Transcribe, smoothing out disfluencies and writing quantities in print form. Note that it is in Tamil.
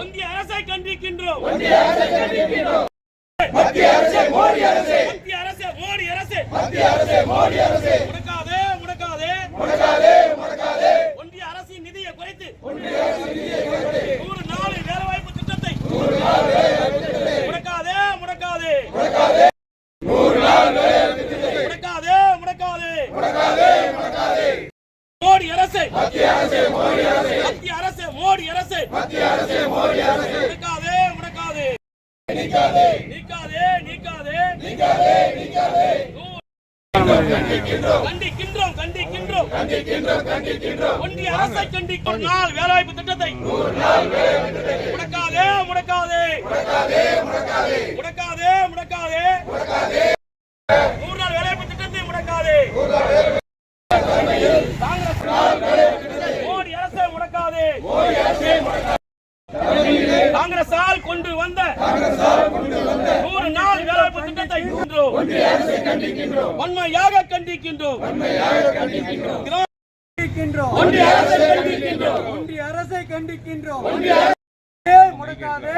ஒன்றிய அரசை கண்டிக்கின்றோம். மத்திய அரசே மோடி அரசே, முடக்காதே முடக்காதே முடக்காதே ஒன்றிய அரசின் நிதியை குறைத்து 100 நாள் வேலைவாய்ப்பு திட்டத்தை முடக்காதே முடக்காதே மோடி அரசே, மத்திய அரசே மோடி அரசே முடக்காதே நீக்காதே கண்டிக்கின்றோம். ஒன்றிய அரசை கண்டிக்கும் நாள் வேலைவாய்ப்பு திட்டத்தை முடக்காதே 100 நாள் வேலைவாய்ப்பு திட்டத்தை முடக்காதே. மோடி அரசை முடக்காதே. காங்கிரசால் கொண்டு வந்த 100 நாள் வேலைவாய்ப்பு திட்டத்தை வன்மையாக கண்டிக்கின்றோம். ஒன்றிய அரசை கண்டிக்கின்றோம். முடக்காதே